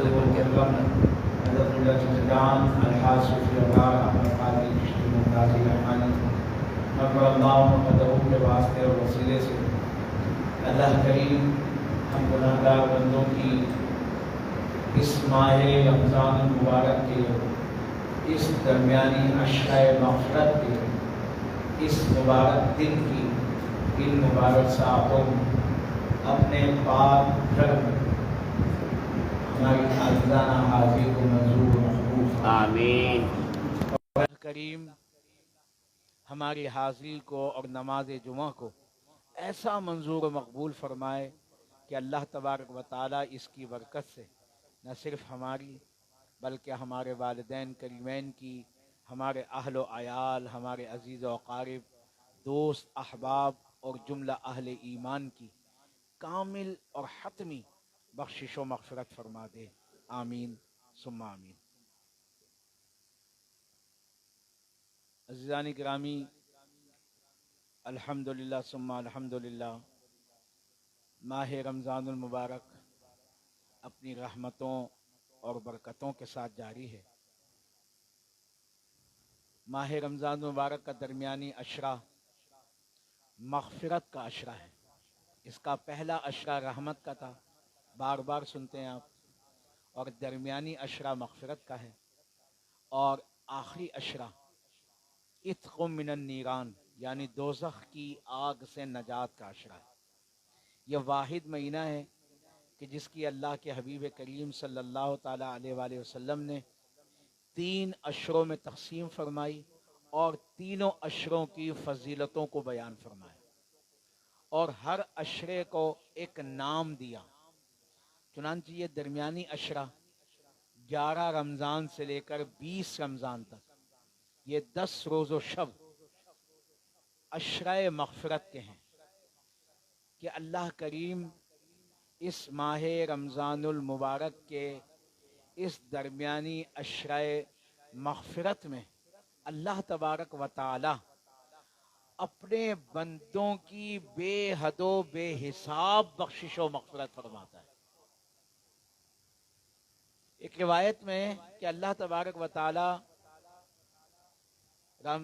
صادق الکرم حضرت الجان الحاصف الغار احمد قادری چشتی ممتازی رحمانی نقر اللہ مقدروں کے واسطے اور وسیلے سے اللہ کریم ہم گناہ گار بندوں کی اس ماہ رمضان المبارک کے اس درمیانی عشرہ مغفرت کے اس مبارک دن کی ان مبارک ساعتوں اپنے پاک گھر میں ہماری عاجزانہ حاضری کو منظور محبوب آمین۔ اللہ کریم ہماری حاضری کو اور نماز جمعہ کو ایسا منظور و مقبول فرمائے کہ اللہ تبارک و تعالیٰ اس کی برکت سے نہ صرف ہماری بلکہ ہمارے والدین کریمین کی، ہمارے اہل و عیال، ہمارے عزیز و اقارب، دوست احباب اور جملہ اہل ایمان کی کامل اور حتمی بخشش و مغفرت فرما دے، آمین ثم آمین۔ عزیزان گرامی، الحمدللہ ثم الحمدللہ، ماہ رمضان المبارک اپنی رحمتوں اور برکتوں کے ساتھ جاری ہے۔ ماہ رمضان المبارک کا درمیانی عشرہ مغفرت کا عشرہ ہے۔ اس کا پہلا عشرہ رحمت کا تھا، بار بار سنتے ہیں آپ، اور درمیانی عشرہ مغفرت کا ہے، اور آخری عشرہ عتق من النیران یعنی دوزخ کی آگ سے نجات کا عشرہ ہے۔ یہ واحد مہینہ ہے کہ جس کی اللہ کے حبیب کریم صلی اللہ تعالیٰ علیہ وآلہ وسلم نے 3 عشروں میں تقسیم فرمائی اور تینوں عشروں کی فضیلتوں کو بیان فرمایا، اور ہر عشرے کو ایک نام دیا۔ چنانچہ یہ درمیانی عشرہ 11 رمضان سے لے کر 20 رمضان تک، یہ 10 روز و شب عشرہ مغفرت کے ہیں کہ اللہ کریم اس ماہ رمضان المبارک کے اس درمیانی عشرہ مغفرت میں اللہ تبارک و تعالی اپنے بندوں کی بے حد و بے حساب بخشش و مغفرت فرماتا ہے۔ ایک روایت میں کہ اللہ تبارک و تعالی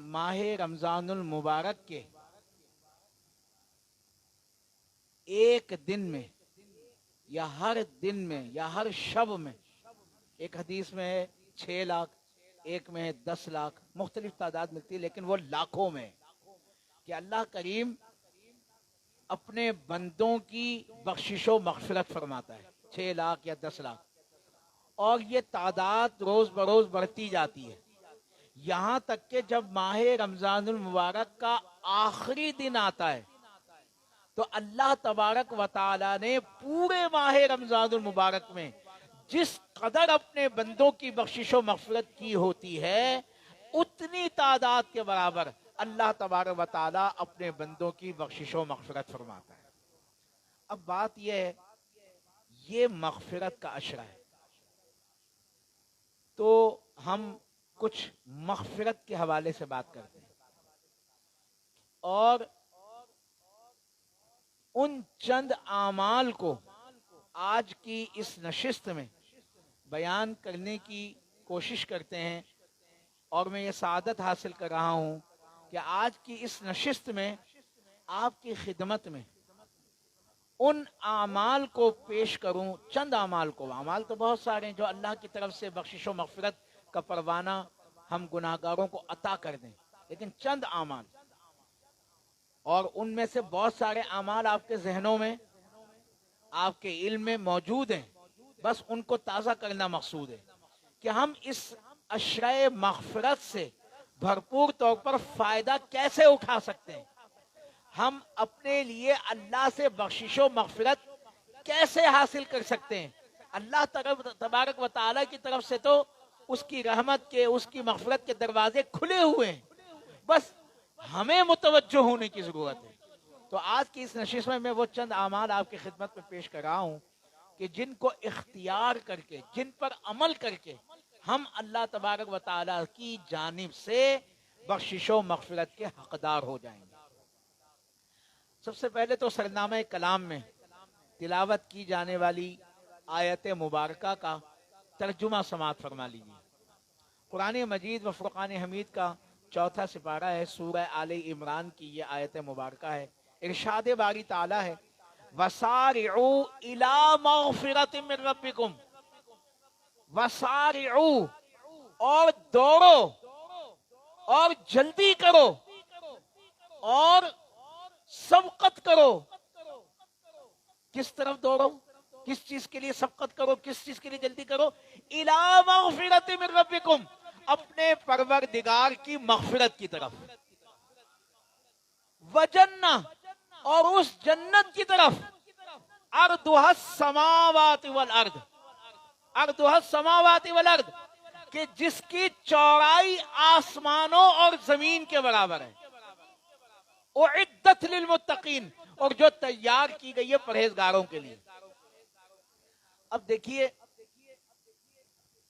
ماہ رمضان المبارک کے ایک دن میں یا ہر دن میں یا ہر شب میں، ایک حدیث میں ہے 6 لاکھ، ایک میں ہے 10 لاکھ، مختلف تعداد ملتی ہے لیکن وہ لاکھوں میں، کہ اللہ کریم اپنے بندوں کی بخشش و مغفرت فرماتا ہے، 6 لاکھ یا 10 لاکھ، اور یہ تعداد روز بروز بڑھتی جاتی ہے، یہاں تک کہ جب ماہ رمضان المبارک کا آخری دن آتا ہے تو اللہ تبارک و تعالی نے پورے ماہ رمضان المبارک میں جس قدر اپنے بندوں کی بخشش و مغفرت کی ہوتی ہے، اتنی تعداد کے برابر اللہ تبارک و تعالی اپنے بندوں کی بخشش و مغفرت فرماتا ہے۔ اب بات یہ ہے، یہ مغفرت کا عشرہ ہے، تو ہم کچھ مغفرت کے حوالے سے بات کرتے ہیں، اور ان چند اعمال کو آج کی اس نشست میں بیان کرنے کی کوشش کرتے ہیں، اور میں یہ سعادت حاصل کر رہا ہوں کہ آج کی اس نشست میں آپ کی خدمت میں ان اعمال کو پیش کروں، چند اعمال کو، اعمال تو بہت سارے ہیں جو اللہ کی طرف سے بخشش و مغفرت کا پروانہ ہم گناہگاروں کو عطا کر دیں، لیکن چند اعمال، اور ان میں سے بہت سارے اعمال آپ کے ذہنوں میں، آپ کے علم میں موجود ہیں، بس ان کو تازہ کرنا مقصود ہے کہ ہم اس عشرہ مغفرت سے بھرپور طور پر فائدہ کیسے اٹھا سکتے ہیں، ہم اپنے لیے اللہ سے بخشش و مغفرت کیسے حاصل کر سکتے ہیں۔ اللہ تبارک و تعالیٰ کی طرف سے تو اس کی رحمت کے، اس کی مغفرت کے دروازے کھلے ہوئے ہیں، بس ہمیں متوجہ ہونے کی ضرورت ہے۔ تو آج کی اس نشست میں وہ چند اعمال آپ کی خدمت میں پیش کر رہا ہوں کہ جن کو اختیار کر کے، جن پر عمل کر کے ہم اللہ تبارک و تعالیٰ کی جانب سے بخشش و مغفرت کے حقدار ہو جائیں گے۔ سب سے پہلے تو سرنامہ کلام میں تلاوت کی جانے والی آیت مبارکہ کا ترجمہ سماعت فرما لیجیے۔ قرآن مجید و فرقان حمید کا چوتھا سپارہ ہے، سورہ آل عمران کی یہ آیت مبارکہ ہے۔ ارشاد باری تعالیٰ ہے وَسَارِعُوا إِلَىٰ مَغْفِرَةٍ مِّن رَبِّكُمْ، وَسَارِعُوا، اور دوڑو اور جلدی کرو اور سبقت کرو۔ کس طرف دوڑو، کس چیز کے لیے سبقت کرو، کس چیز کے لیے جلدی کرو؟ إِلَىٰ مَغْفِرَةٍ مِّن رَبِّكُمْ، اپنے پروردگار کی مغفرت کی طرف، وجنہ، اور اس جنت کی طرف، عرضها السماوات والارض، عرضها السماوات والارض، کہ جس کی چوڑائی آسمانوں اور زمین کے برابر ہے، اعدت للمتقین، اور جو تیار کی گئی ہے پرہیزگاروں کے لیے۔ اب دیکھیے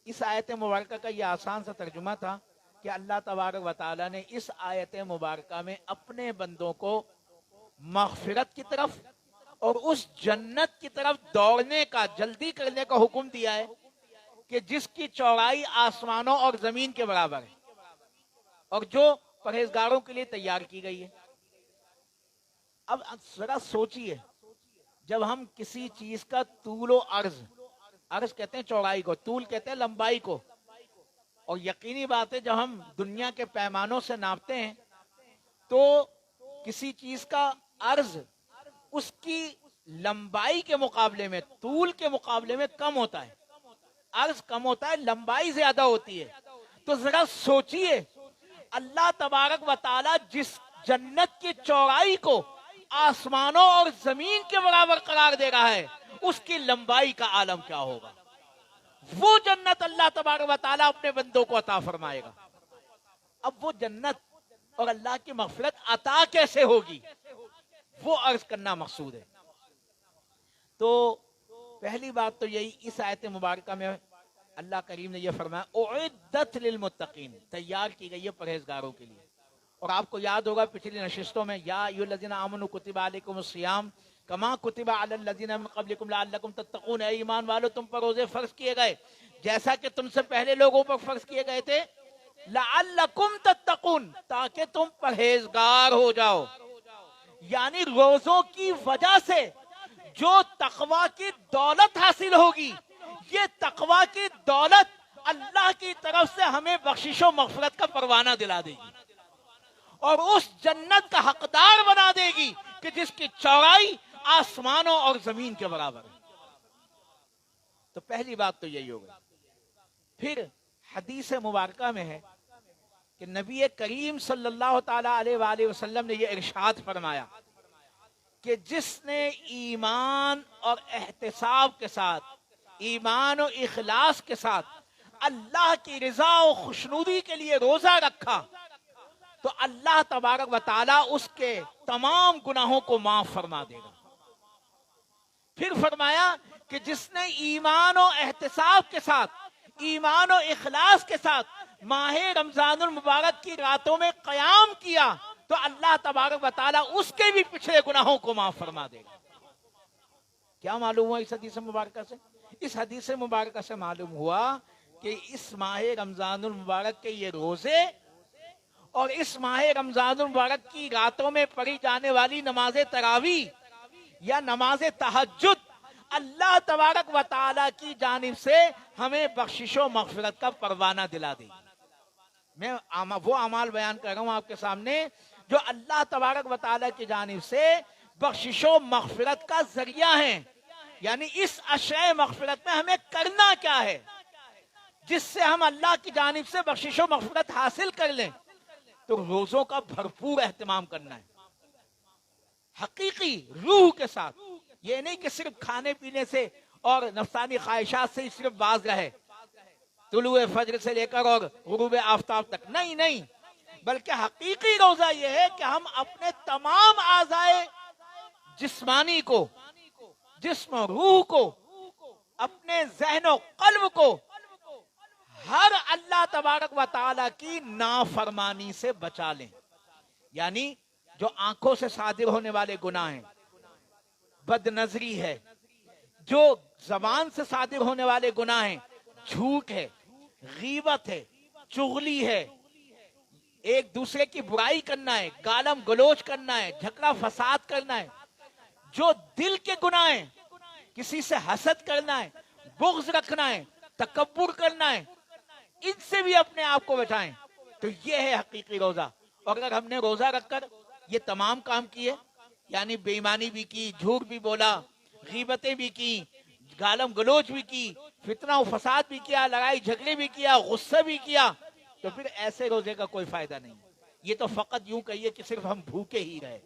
اس آیت مبارکہ کا یہ آسان سا ترجمہ تھا کہ اللہ تبارک و تعالیٰ نے اس آیت مبارکہ میں اپنے بندوں کو مغفرت کی طرف اور اس جنت کی طرف دوڑنے کا، جلدی کرنے کا حکم دیا ہے کہ جس کی چوڑائی آسمانوں اور زمین کے برابر ہے اور جو پرہیزگاروں کے لیے تیار کی گئی ہے۔ اب ذرا سوچئے، جب ہم کسی چیز کا طول و عرض، عرض کہتے ہیں چوڑائی کو، طول کہتے ہیں لمبائی کو، اور یقینی بات ہے جب ہم دنیا کے پیمانوں سے ناپتے ہیں تو کسی چیز کا عرض اس کی لمبائی کے مقابلے میں، طول کے مقابلے میں کم ہوتا ہے، عرض کم ہوتا ہے، لمبائی زیادہ ہوتی ہے۔ تو ذرا سوچئے اللہ تبارک و تعالی جس جنت کی چوڑائی کو آسمانوں اور زمین کے برابر قرار دے رہا ہے، اس کی لمبائی کا عالم کیا ہوگا؟ وہ جنت اللہ تبارک و تعالی اپنے بندوں کو عطا فرمائے گا۔ اب وہ جنت اور اللہ کی مغفرت عطا کیسے ہوگی، وہ عرض کرنا مقصود ہے۔ تو پہلی بات تو یہی، اس آیت مبارکہ میں اللہ کریم نے یہ فرمایا اعدت للمتقین، تیار کی گئی ہے پرہیزگاروں کے لیے۔ اور آپ کو یاد ہوگا پچھلی نشستوں میں یا ایھا الذین آمنوا کتب علیکم الصیام کما کتب علی الذین من قبلکم لعلکم تتقون، اے ایمان والو تم پر روزے فرض کیے گئے جیسا کہ تم سے پہلے لوگوں پر فرض کیے گئے تھے، لعلکم تتقون، تاکہ تم پرہیزگار ہو جاؤ۔ یعنی روزوں کی وجہ سے جو تقوی کی دولت حاصل ہوگی، یہ تقوی کی دولت اللہ کی طرف سے ہمیں بخشش و مغفرت کا پروانہ دلا دے گی اور اس جنت کا حقدار بنا دے گی کہ جس کی چوڑائی آسمانوں اور زمین کے برابر ہے۔ تو پہلی بات تو یہی ہوگی۔ پھر حدیث مبارکہ میں ہے کہ نبی کریم صلی اللہ تعالی علیہ وآلہ وسلم نے یہ ارشاد فرمایا کہ جس نے ایمان اور احتساب کے ساتھ، ایمان و اخلاص کے ساتھ اللہ کی رضا و خوشنودی کے لیے روزہ رکھا تو اللہ تبارک و تعالیٰ اس کے تمام گناہوں کو معاف فرما دے گا۔ پھر فرمایا کہ جس نے ایمان و احتساب کے ساتھ، ایمان و اخلاص کے ساتھ ماہ رمضان المبارک کی راتوں میں قیام کیا تو اللہ تبارک و تعالیٰ اس کے بھی پچھلے گناہوں کو معاف فرما دے گا۔ کیا معلوم ہوا اس حدیث مبارکہ سے؟ اس حدیث مبارکہ سے معلوم ہوا کہ اس ماہ رمضان المبارک کے یہ روزے اور اس ماہ رمضان المبارک کی راتوں میں پڑھی جانے والی نماز تراویح یا نماز تہجد اللہ تبارک و تعالیٰ کی جانب سے ہمیں بخشش و مغفرت کا پروانہ دلا دے گی۔ میں وہ اعمال بیان کر رہا ہوں آپ کے سامنے جو اللہ تبارک و تعالیٰ کی جانب سے بخشش و مغفرت کا ذریعہ ہیں۔ یعنی اس اشیاء مغفرت میں ہمیں کرنا کیا ہے جس سے ہم اللہ کی جانب سے بخشش و مغفرت حاصل کر لیں؟ تو روزوں کا بھرپور اہتمام کرنا ہے، حقیقی روح کے ساتھ۔ یہ نہیں کہ صرف کھانے پینے سے اور نفسانی خواہشات سے صرف باز رہے، طلوع فجر سے لے کر اور غروب آفتاب تک، نہیں، بلکہ حقیقی روزہ یہ ہے کہ ہم اپنے تمام اعضائے جسمانی کو، جسم و روح کو، اپنے ذہن و قلب کو ہر اللہ تبارک و تعالیٰ کی نافرمانی سے بچا لیں۔ یعنی جو آنکھوں سے صادر ہونے والے گناہ ہیں، بد نظری ہے، جو زبان سے صادر ہونے والے گناہ ہیں، جھوٹ ہے، غیبت ہے، چغلی ہے، ایک دوسرے کی برائی کرنا ہے، گالم گلوچ کرنا ہے، جھگڑا فساد کرنا ہے، جو دل کے گناہ ہیں، کسی سے حسد کرنا ہے، بغض رکھنا ہے، تکبر کرنا ہے، ان سے بھی اپنے آپ کو بچائیں. تو یہ ہے حقیقی روزہ. اور اگر ہم نے روزہ رکھ کر یہ تمام کام کیے، یعنی بے ایمانی بھی کی، جھوٹ بھی بولا، غیبتیں بھی کی، گالم گلوچ بھی کی، فتنہ و فساد بھی کیا، لڑائی جھگڑے بھی کیا، غصہ بھی کیا، تو پھر ایسے روزے کا کوئی فائدہ نہیں. یہ تو فقط یوں کہیے کہ صرف ہم بھوکے ہی رہے.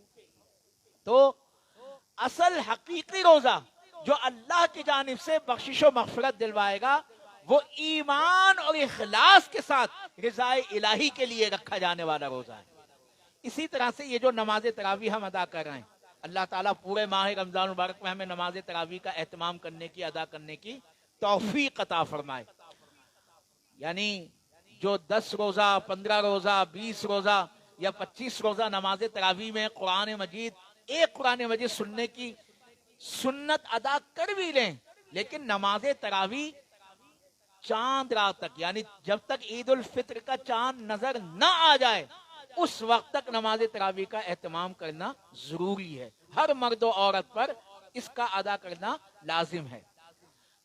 تو اصل حقیقی روزہ جو اللہ کی جانب سے بخشش و مغفرت دلوائے گا، وہ ایمان اور اخلاص کے ساتھ رضائے الہی کے لیے رکھا جانے والا روزہ ہے. اسی طرح سے یہ جو نماز تراویح ہم ادا کر رہے ہیں، اللہ تعالیٰ پورے ماہ رمضان مبارک میں ہمیں نماز تراویح کا اہتمام کرنے کی، ادا کرنے کی توفیق عطا فرمائے. یعنی جو 10 روزہ، 15 روزہ، 20 روزہ یا 25 روزہ نماز تراویح میں قرآن مجید، ایک قرآن مجید سننے کی سنت ادا کر بھی لیں، لیکن نماز تراویح چاند رات تک، یعنی جب تک عید الفطر کا چاند نظر نہ آ جائے اس وقت تک نماز تراویح کا اہتمام کرنا ضروری ہے. ہر مرد و عورت پر اس کا ادا کرنا لازم ہے.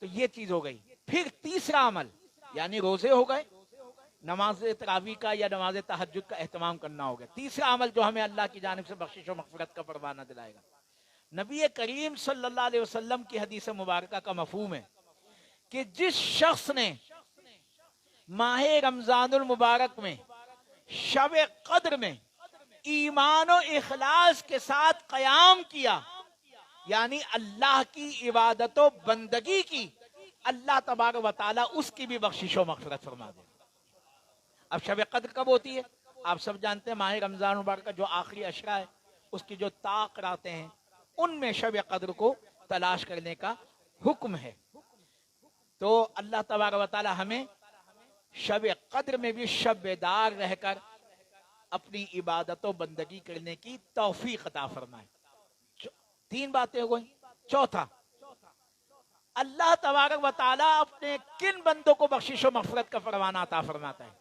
تو یہ چیز ہو گئی. پھر تیسرا عمل، یعنی روزے ہو گئے، نماز تراویح کا یا نماز تہجد کا اہتمام کرنا ہو گیا. تیسرا عمل جو ہمیں اللہ کی جانب سے بخشش و مغفرت کا پروانہ دلائے گا، نبی کریم صلی اللہ علیہ وسلم کی حدیث مبارکہ کا مفہوم ہے کہ جس شخص نے ماہ رمضان المبارک میں شب قدر میں ایمان و اخلاص کے ساتھ قیام کیا، یعنی اللہ کی عبادت و بندگی کی، اللہ تبارک و تعالی اس کی بھی بخشش و مغفرت فرما دے. اب شب قدر کب ہوتی ہے؟ آپ سب جانتے ہیں ماہ رمضان مبارک کا جو آخری عشرہ ہے، اس کی جو طاق راتیں ہیں، ان میں شب قدر کو تلاش کرنے کا حکم ہے. تو اللہ تبارک و تعالی ہمیں شب قدر میں بھی شب بیدار رہ کر اپنی عبادت و بندگی کرنے کی توفیق عطا فرمائے. 3 باتیں ہو گئیں. چوتھا، اللہ تبارک و تعالی اپنے کن بندوں کو بخشش و مغفرت کا پروانہ عطا فرماتا ہے؟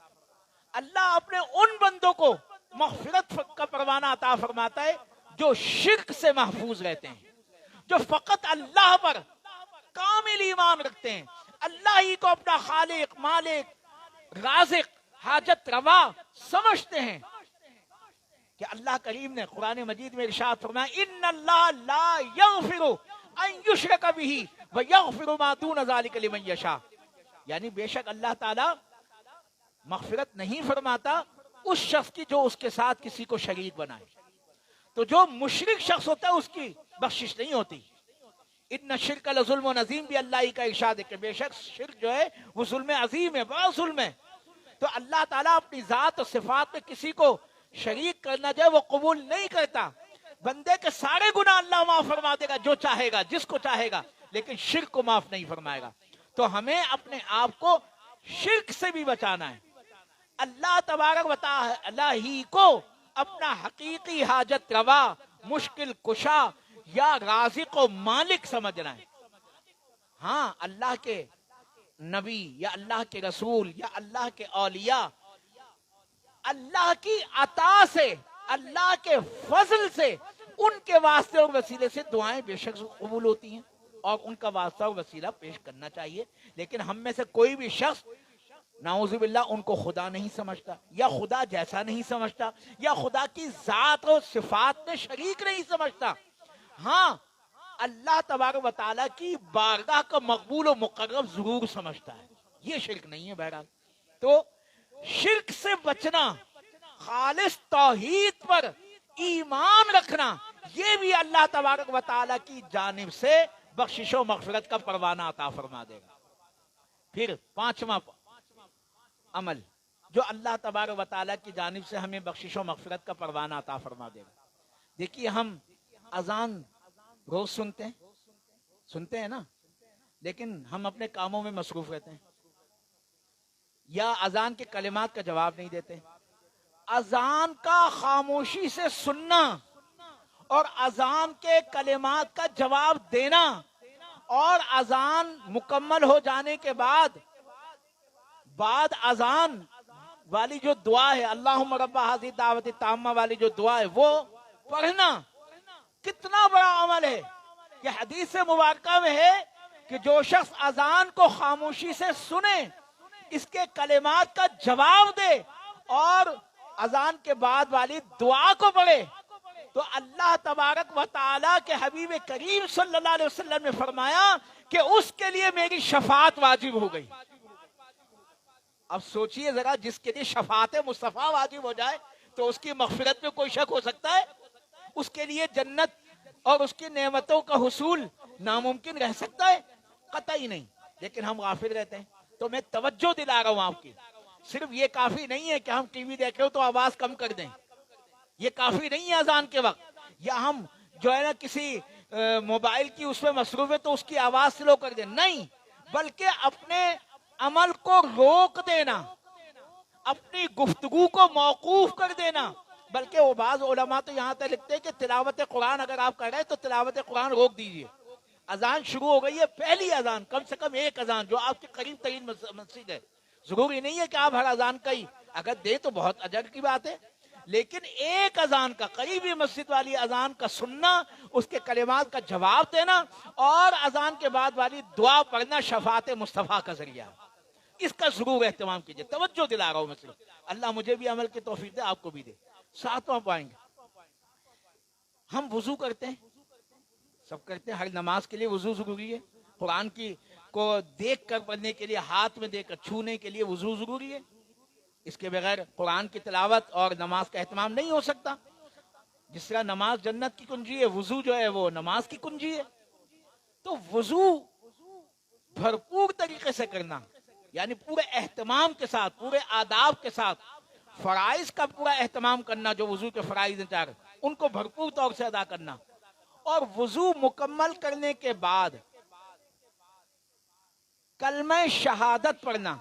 اللہ اپنے ان بندوں کو مغفرت کا پروانہ عطا فرماتا ہے جو شرک سے محفوظ رہتے ہیں، جو فقط اللہ پر کامل ایمان رکھتے ہیں، اللہ ہی کو اپنا خالق، مالک، رازق، حاجت روا سمجھتے ہیں. کہ اللہ کریم نے قرآن مجید میں ارشاد فرمایا ان اللہ لا یغفر ان یشرک بہ ویغفر ما دون ذلک لمن یشاء، یعنی بے شک اللہ تعالی مغفرت نہیں فرماتا اس شخص کی جو اس کے ساتھ کسی کو شریک بنائے. تو جو مشرک شخص ہوتا ہے اس کی بخشش نہیں ہوتی. ان الشرک لظلم عظیم بھی اللہ ہی کا ارشاد ہے کہ بے شک شرک جو ہے وہ ظلم عظیم ہے، بڑا ظلم ہے. تو اللہ تعالیٰ اپنی ذات و صفات میں کسی کو شریک کرنا جو ہے وہ قبول نہیں کرتا. بندے کے سارے گناہ اللہ معاف فرما دے گا جو چاہے گا، جس کو چاہے گا، لیکن شرک کو معاف نہیں فرمائے گا. تو ہمیں اپنے آپ کو شرک سے بھی بچانا ہے. اللہ تبارک و تعالی ہی کو اپنا حقیقی حاجت روا، مشکل کشا یا رازق و مالک سمجھنا ہے. ہاں، اللہ کے نبی یا اللہ کے رسول یا اللہ کے اولیاء اللہ کی عطا سے، اللہ کے فضل سے، ان کے واسطے اور وسیلے سے دعائیں بے شک قبول ہوتی ہیں اور ان کا واسطہ اور وسیلہ پیش کرنا چاہیے. لیکن ہم میں سے کوئی بھی شخص نعوذ باللہ ان کو خدا نہیں سمجھتا، یا خدا جیسا نہیں سمجھتا، یا خدا کی ذات اور صفات میں شریک نہیں سمجھتا. ہاں، اللہ تبارک و تعالیٰ کی بارگاہ کا مقبول و مقرب ضرور سمجھتا ہے. یہ شرک نہیں ہے. بہرحال تو شرک سے بچنا، خالص توحید پر ایمان رکھنا، یہ بھی اللہ تبارک و تعالیٰ کی جانب سے بخشش و مغفرت کا پروانہ عطا فرما دے گا. پھر 5واں عمل جو اللہ تبارک و تعالیٰ کی جانب سے ہمیں بخشش و مغفرت کا پروانہ عطا فرما دے گا. دیکھیے، ہم اذان روز سنتے ہیں نا، لیکن ہم اپنے کاموں میں مصروف رہتے ہیں یا اذان کے کلمات کا جواب نہیں دیتے. اذان کا خاموشی سے سننا اور اذان کے کلمات کا جواب دینا اور اذان مکمل ہو جانے کے بعد بعد اذان والی جو دعا ہے اللہم رب ھذہ دعوت التامہ والی جو دعا ہے وہ پڑھنا کتنا بڑا عمل ہے. کہ حدیث مبارکہ میں ہے کہ جو شخص اذان کو خاموشی سے سنے، اس کے کلمات کا جواب دے اور اذان کے بعد والی دعا کو پڑھے، تو اللہ تبارک و تعالیٰ کے حبیب کریم صلی اللہ علیہ وسلم نے فرمایا کہ اس کے لیے میری شفاعت واجب ہو گئی. اب سوچئے ذرا، جس کے لیے شفاعت مصطفیٰ واجب ہو جائے تو اس کی مغفرت میں کوئی شک ہو سکتا ہے؟ اس کے لیے جنت اور اس کی نعمتوں کا حصول ناممکن رہ سکتا ہے؟ قطعی نہیں. لیکن ہم غافل رہتے ہیں. تو میں توجہ دلا رہا ہوں آپ کی، صرف یہ کافی نہیں ہے کہ ہم ٹی وی دیکھ رہے ہو تو آواز کم کر دیں، یہ کافی نہیں ہے اذان کے وقت، یا ہم جو ہے نا کسی موبائل کی اس میں مصروف ہے تو اس کی آواز سلو کر دیں، نہیں، بلکہ اپنے عمل کو روک دینا، اپنی گفتگو کو موقوف کر دینا. بلکہ وہ بعض علماء تو یہاں تک لکھتے ہیں کہ تلاوت قرآن اگر آپ کر رہے ہیں تو تلاوت قرآن روک دیجئے. اذان شروع ہو گئی ہے، پہلی اذان، کم سے کم ایک اذان جو آپ کے قریب ترین مسجد ہے. ضروری نہیں ہے کہ آپ ہر اذان کا ہی اگر دیں تو بہت اجر کی بات ہے، لیکن ایک اذان کا، قریبی مسجد والی اذان کا سننا، اس کے کلمات کا جواب دینا اور اذان کے بعد والی دعا پڑھنا شفاعت مصطفیٰ کا ذریعہ. اس کا ضرور اہتمام کیجئے. توجہ دلا رہا ہوں میں صرف. اللہ مجھے بھی عمل کی توفیق دے، آپ کو بھی دے. 7واں پوائنٹ، ہم وضو کرتے ہیں، سب کرتے ہیں، ہر نماز کے لیے وضو ضروری ہے. قرآن کی کو دیکھ کر پڑھنے کے لیے، ہاتھ میں دیکھ کر چھونے کے لیے وضو ضروری ہے. اس کے بغیر قرآن کی تلاوت اور نماز کا اہتمام نہیں ہو سکتا. جس طرح نماز جنت کی کنجی ہے، وضو جو ہے وہ نماز کی کنجی ہے. تو وضو بھرپور طریقے سے کرنا، یعنی پورے اہتمام کے ساتھ، پورے آداب کے ساتھ، فرائض کا پورا اہتمام کرنا، جو وضو کے فرائض ہیں 4 ان کو بھرپور طور سے ادا کرنا. اور وضو مکمل کرنے کے بعد کلمہ شہادت پڑھنا،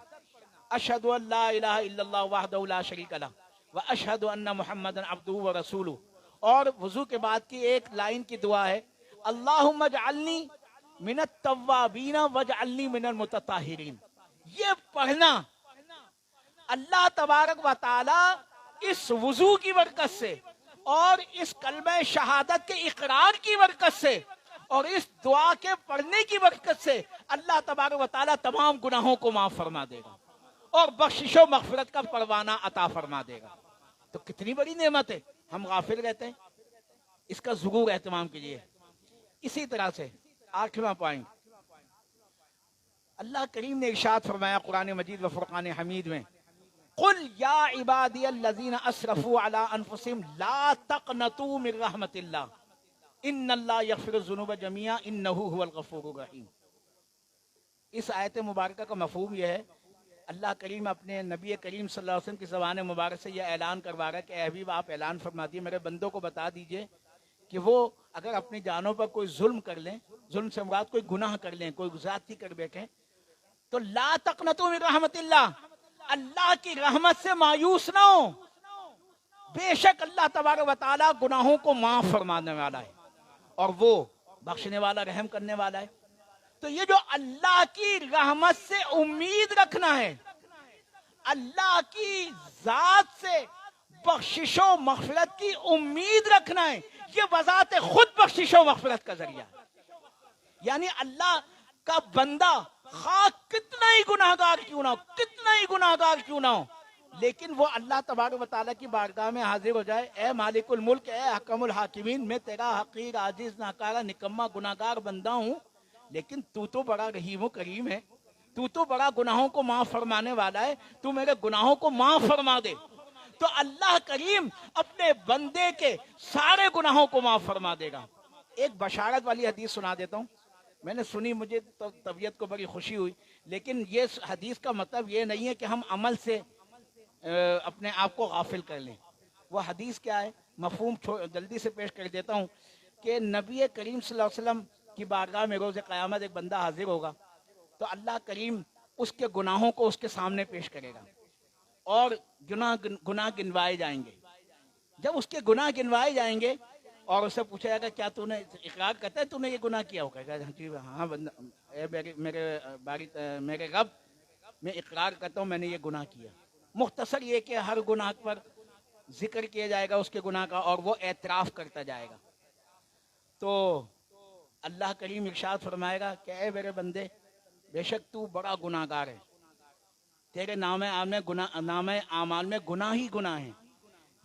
اشہد ان لا الہ الا اللہ وحدہ لا شریک لہ واشہد ان محمدا عبدہ ورسولہ. اور وضو کے بعد کی ایک لائن کی دعا ہے، اللہم اجعلنی من التوابین واجعلنی من المتطہرین. یہ پڑھنا اللہ تبارک و تعالی اس وضو کی برکت سے اور اس کلمہ شہادت کے اقرار کی برکت سے اور اس دعا کے پڑھنے کی برکت سے اللہ تبارک و تعالی تمام گناہوں کو معاف فرما دے گا اور بخشش و مغفرت کا پروانہ عطا فرما دے گا. تو کتنی بڑی نعمت ہے، ہم غافل رہتے ہیں. اس کا ضرور اہتمام کیجیے. اسی طرح سے 8واں پوائنٹ، اللہ کریم نے ارشاد فرمایا قرآن مجید و فرقان حمید میں، قل یا عبادی الذین اسرفوا علی انفسہم لا تقنطوا من رحمت اللہ ان اللہ یغفر الذنوب جميعا انہ هو الغفور الرحیم. اس آیت مبارکہ کا مفہوم یہ ہے، اللہ کریم اپنے نبی کریم صلی اللہ علیہ وسلم کی زبان مبارک سے یہ اعلان کروا رہا ہے کہ اے حبیب آپ اعلان فرما دیے، میرے بندوں کو بتا دیجئے کہ وہ اگر اپنی جانوں پر کوئی ظلم کر لیں، ظلم سے مراد کوئی گناہ کر لیں، کوئی زیادتی کر بیٹھیں، تو لا تقنطوا من رحمت اللہ، اللہ کی رحمت سے مایوس نہ ہو. بے شک اللہ تبارک و تعالیٰ گناہوں کو معاف فرمانے والا ہے اور وہ بخشنے والا، رحم کرنے والا ہے. تو یہ جو اللہ کی رحمت سے امید رکھنا ہے، اللہ کی ذات سے بخشش و مغفرت کی امید رکھنا ہے، یہ بذات خود بخشش و مغفرت کا ذریعہ ہے. یعنی اللہ کا بندہ خواہ کتنا ہی گناہگار کیوں نہ ہو، کتنا ہی گناہگار کیوں نہ ہو، لیکن وہ اللہ تبارک و تعالیٰ کی بارگاہ میں حاضر ہو جائے، اے مالک الملک، اے حکم الحاکمین، میں تیرا حقیر، عاجز، ناکارہ، نکما، گناہگار بندہ ہوں، لیکن تو بڑا رحیم و کریم ہے، تو بڑا گناہوں کو معاف فرمانے والا ہے، تو میرے گناہوں کو معاف فرما دے. تو اللہ کریم اپنے بندے کے سارے گناہوں کو معاف فرما دے گا. ایک بشارت والی حدیث سنا دیتا ہوں، میں نے سنی، مجھے تو طبیعت کو بڑی خوشی ہوئی، لیکن یہ حدیث کا مطلب یہ نہیں ہے کہ ہم عمل سے اپنے آپ کو غافل کر لیں. وہ حدیث کیا ہے، مفہوم جلدی سے پیش کر دیتا ہوں کہ نبی کریم صلی اللہ علیہ وسلم کی بارگاہ میں روز قیامت ایک بندہ حاضر ہوگا، تو اللہ کریم اس کے گناہوں کو اس کے سامنے پیش کرے گا اور گناہ گنوائے جائیں گے. جب اس کے گناہ گنوائے جائیں گے اور اسے پوچھا جائے گا کیا تو نے اقرار کرتا ہے تو نے یہ گناہ کیا؟ ہو کہے گا ہاں بندہ، میرے رب، میں اقرار کرتا ہوں میں نے یہ گناہ کیا. مختصر یہ کہ ہر گناہ پر ذکر کیا جائے گا اس کے گناہ کا اور وہ اعتراف کرتا جائے گا. تو اللہ کریم ارشاد فرمائے گا کہ اے میرے بندے بے شک تو بڑا گناہ گار ہے, تیرے نام اعمال میں گناہ ہی گناہ ہیں,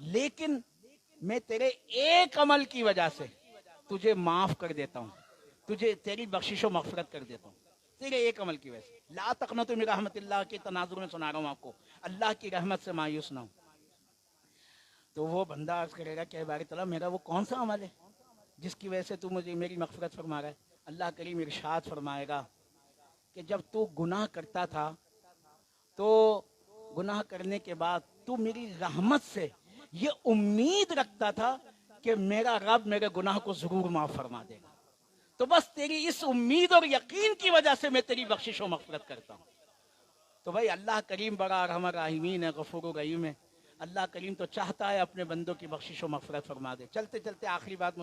لیکن میں تیرے ایک عمل کی وجہ سے تجھے معاف کر دیتا ہوں, تجھے تیری بخشش و مغفرت کر دیتا ہوں تیرے ایک عمل کی وجہ سے. لا تقنطوا من رحمت اللہ کے تناظر میں سنا رہا ہوں آپ کو, اللہ کی رحمت سے مایوس نہ ہو. تو وہ بندہ عرض کرے گا کہ باری تعالیٰ میرا وہ کون سا عمل ہے جس کی وجہ سے تو مجھے میری مغفرت فرما رہا ہے. اللہ کریم ارشاد فرمائے گا کہ جب تو گناہ کرتا تھا تو گناہ کرنے کے بعد تو میری رحمت سے یہ امید رکھتا تھا کہ میرا رب میرے گناہ کو ضرور معاف فرما دے گا, تو بس تیری اس امید اور یقین کی وجہ سے میں تیری بخشش و مغفرت کرتا ہوں. تو بھائی اللہ کریم بڑا ارحم الراحمین ہے, غفور و رحیم ہے. اللہ کریم تو چاہتا ہے اپنے بندوں کی بخشش و مغفرت فرما دے. چلتے چلتے آخری بات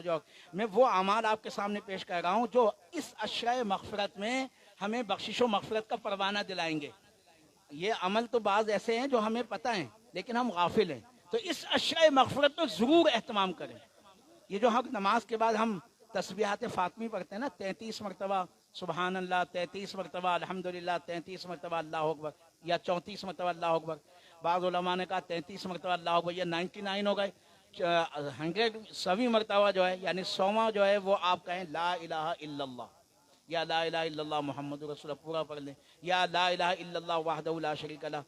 میں وہ اعمال آپ کے سامنے پیش کر رہا ہوں جو اس عشرۂ مغفرت میں ہمیں بخشش و مغفرت کا پروانہ دلائیں گے. یہ عمل تو بعض ایسے ہیں جو ہمیں پتہ ہیں لیکن ہم غافل ہیں, تو اس عشرۂ مغفرت میں ضرور اہتمام کریں. یہ جو ہم نماز کے بعد ہم تسبیحات فاطمی پڑھتے ہیں نا, 33 مرتبہ سبحان اللہ, 33 مرتبہ الحمدللہ, 33 مرتبہ اللہ اکبر یا 34 مرتبہ اللہ اکبر. بعض علماء نے کہا 33 مرتبہ اللہ اکبر یہ 99 ہو گئے, 100 مرتبہ جو ہے یعنی 100واں جو ہے وہ آپ کہیں لا الہ الا اللہ یا لا الہ الا اللہ محمد رسول اللہ پورا پڑھ لیں, یا لا الہ الا اللہ وحدہ لا شریک لہ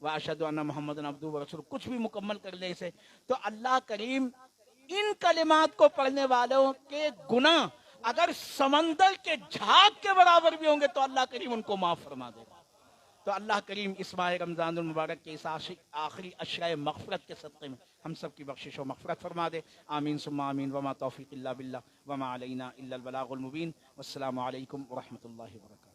واشہد ان محمد عبدہ ورسولہ, کچھ بھی مکمل کر لیں اسے. تو اللہ کریم ان کلمات کو پڑھنے والوں کے گناہ اگر سمندر کے جھاگ کے برابر بھی ہوں گے تو اللہ کریم ان کو معاف فرما دے گا. تو اللہ کریم اس ماہ رمضان المبارک کے اس آخری عشرۂ مغفرت کے صدقے میں ہم سب کی بخشش و مغفرت فرما دے. آمین ثم آمین. وما توفیق الا باللہ وما علینا الا البلاغ المبین. والسلام علیکم ورحمۃ اللہ وبرکاتہ.